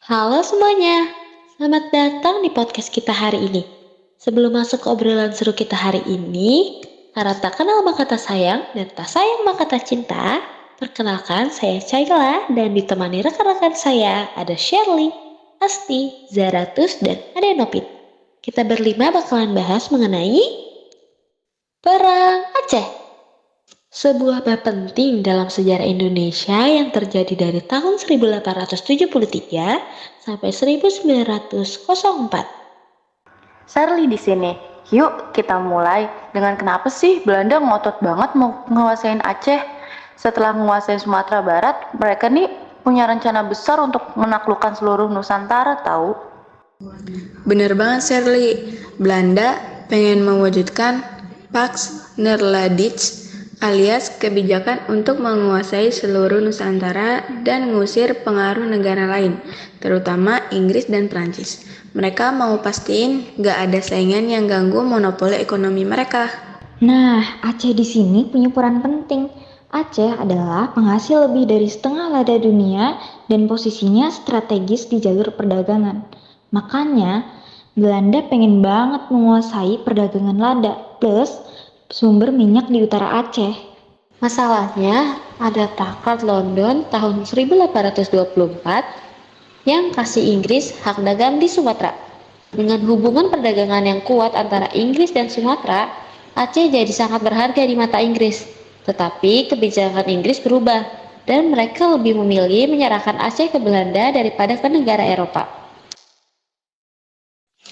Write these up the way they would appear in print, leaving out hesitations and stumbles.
Halo semuanya, selamat datang di podcast kita hari ini. Sebelum masuk ke obrolan seru kita hari ini, karena tak kenal maka tak sayang dan tak sayang maka tak cinta, perkenalkan saya Chayla dan ditemani rekan-rekan saya ada Shirley, Asti, Zaratus, dan Adenopit. Kita berlima bakalan bahas mengenai Perang Aceh. Sebuah bab penting dalam sejarah Indonesia yang terjadi dari tahun 1873 sampai 1904. Shirley di sini. Yuk kita mulai dengan kenapa sih Belanda ngotot banget mau nguasain Aceh? Setelah menguasai Sumatera Barat, mereka nih punya rencana besar untuk menaklukkan seluruh Nusantara tahu. Bener banget Shirley, Belanda pengen mewujudkan Pax Nerladich alias kebijakan untuk menguasai seluruh Nusantara dan mengusir pengaruh negara lain, terutama Inggris dan Prancis. Mereka mau pastiin gak ada saingan yang ganggu monopoli ekonomi mereka. Nah, Aceh di sini punya peran penting. Aceh adalah penghasil lebih dari setengah lada dunia dan posisinya strategis di jalur perdagangan. Makanya, Belanda pengen banget menguasai perdagangan lada plus sumber minyak di utara Aceh. Masalahnya, ada Takat London tahun 1824 yang kasih Inggris hak dagang di Sumatera. Dengan hubungan perdagangan yang kuat antara Inggris dan Sumatera, Aceh jadi sangat berharga di mata Inggris. Tetapi kebijakan Inggris berubah dan mereka lebih memilih menyerahkan Aceh ke Belanda daripada ke negara Eropa.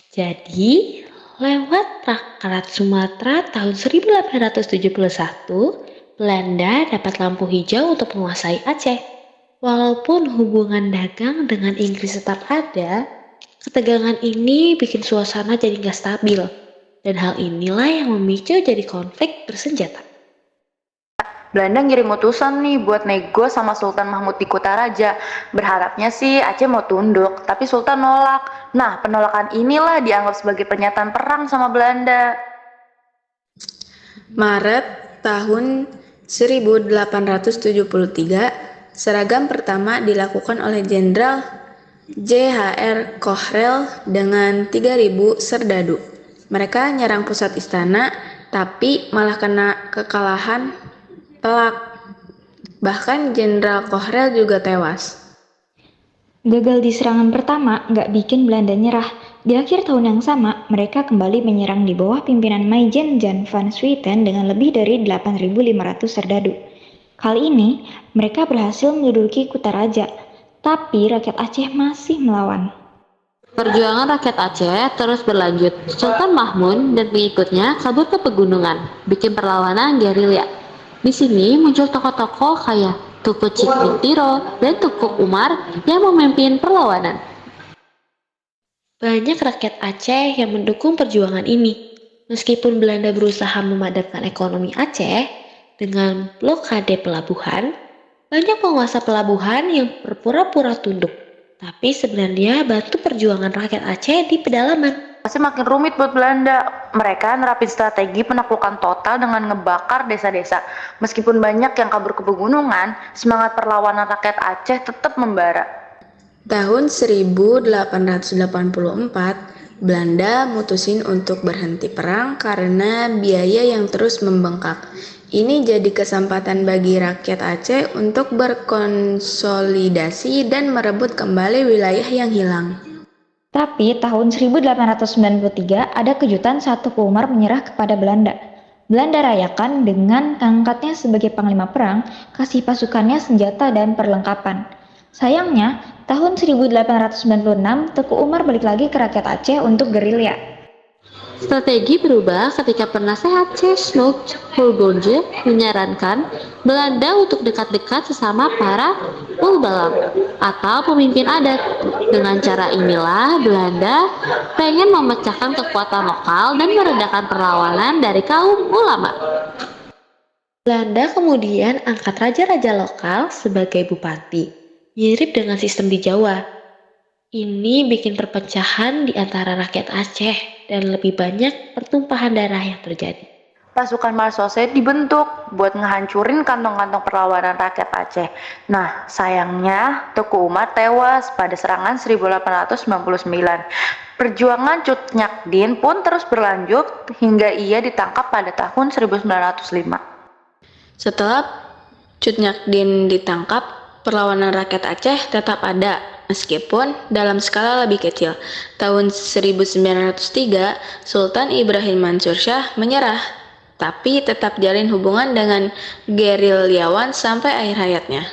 Jadi, lewat Prakerat Sumatera tahun 1871, Belanda dapat lampu hijau untuk menguasai Aceh. Walaupun hubungan dagang dengan Inggris tetap ada, ketegangan ini bikin suasana jadi nggak stabil. Dan hal inilah yang memicu jadi konflik bersenjata. Belanda ngirim utusan nih buat nego sama Sultan Mahmud di Kutaraja. Berharapnya sih Aceh mau tunduk, tapi Sultan nolak. Nah, penolakan inilah dianggap sebagai pernyataan perang sama Belanda. Maret tahun 1873, seragam pertama dilakukan oleh Jenderal J.H.R. Kohrel dengan 3.000 serdadu. Mereka nyerang pusat istana, tapi malah kena kekalahan telak. Bahkan Jenderal Kohrel juga tewas. Gagal di serangan pertama nggak bikin Belanda nyerah. Di akhir tahun yang sama, mereka kembali menyerang di bawah pimpinan Maijen Jan van Swieten dengan lebih dari 8.500 serdadu. Kali ini, mereka berhasil menduduki Kutaraja, tapi rakyat Aceh masih melawan. Perjuangan rakyat Aceh terus berlanjut. Sultan Mahmud dan pengikutnya kabur ke pegunungan, bikin perlawanan gerilya. Di sini muncul tokoh-tokoh kayak Tuku Cikitiro dan Tukuk Umar yang memimpin perlawanan. Banyak rakyat Aceh yang mendukung perjuangan ini. Meskipun Belanda berusaha memadamkan ekonomi Aceh dengan blokade pelabuhan, banyak penguasa pelabuhan yang berpura-pura tunduk. Tapi sebenarnya bantu perjuangan rakyat Aceh di pedalaman. Masih makin rumit buat Belanda. Mereka nerapin strategi penaklukan total dengan ngebakar desa-desa. Meskipun banyak yang kabur ke pegunungan, semangat perlawanan rakyat Aceh tetap membara. Tahun 1884, Belanda mutusin untuk berhenti perang karena biaya yang terus membengkak. Ini jadi kesempatan bagi rakyat Aceh untuk berkonsolidasi dan merebut kembali wilayah yang hilang. Tapi tahun 1893 ada kejutan saat Tuku Umar menyerah kepada Belanda. Belanda rayakan dengan angkatnya sebagai panglima perang, kasih pasukannya senjata dan perlengkapan. Sayangnya, tahun 1896 Tuku Umar balik lagi ke rakyat Aceh untuk gerilya. Strategi berubah ketika penasehat Chesnut Hulgurje menyarankan Belanda untuk dekat-dekat sesama para Ulbalang atau pemimpin adat. Dengan cara inilah Belanda pengen memecahkan kekuatan lokal dan meredakan perlawanan dari kaum ulama. Belanda kemudian angkat raja-raja lokal sebagai bupati, mirip dengan sistem di Jawa. Ini bikin perpecahan di antara rakyat Aceh dan lebih banyak pertumpahan darah yang terjadi. pasukan Marsose dibentuk buat ngehancurin kantong-kantong perlawanan rakyat Aceh. Nah, sayangnya Teku Umar tewas pada serangan 1899. Perjuangan Cut Nyak pun terus berlanjut hingga ia ditangkap pada tahun 1905. Setelah Cut Nyak ditangkap, perlawanan rakyat Aceh tetap ada, meskipun dalam skala lebih kecil. Tahun 1903, Sultan Ibrahim Mansur Shah menyerah, tapi tetap jalin hubungan dengan gerilyawan sampai akhir hayatnya.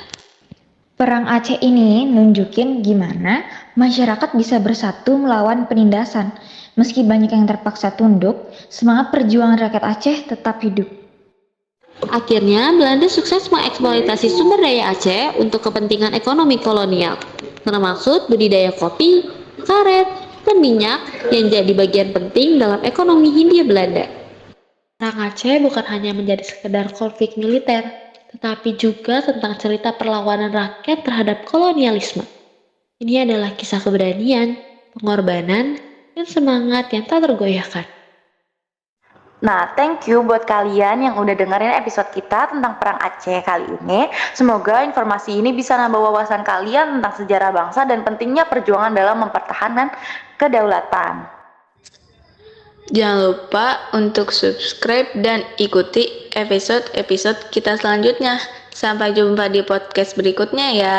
Perang Aceh ini nunjukin gimana masyarakat bisa bersatu melawan penindasan. Meski banyak yang terpaksa tunduk, semangat perjuangan rakyat Aceh tetap hidup. Akhirnya, Belanda sukses mengeksploitasi sumber daya Aceh untuk kepentingan ekonomi kolonial, termasuk budidaya kopi, karet, dan minyak yang jadi bagian penting dalam ekonomi Hindia Belanda. Perang Aceh bukan hanya menjadi sekedar konflik militer, tetapi juga tentang cerita perlawanan rakyat terhadap kolonialisme. Ini adalah kisah keberanian, pengorbanan, dan semangat yang tak tergoyahkan. Nah, thank you buat kalian yang udah dengerin episode kita tentang Perang Aceh kali ini. Semoga informasi ini bisa nambah wawasan kalian tentang sejarah bangsa dan pentingnya perjuangan dalam mempertahankan kedaulatan. Jangan lupa untuk subscribe dan ikuti episode-episode kita selanjutnya. Sampai jumpa di podcast berikutnya ya.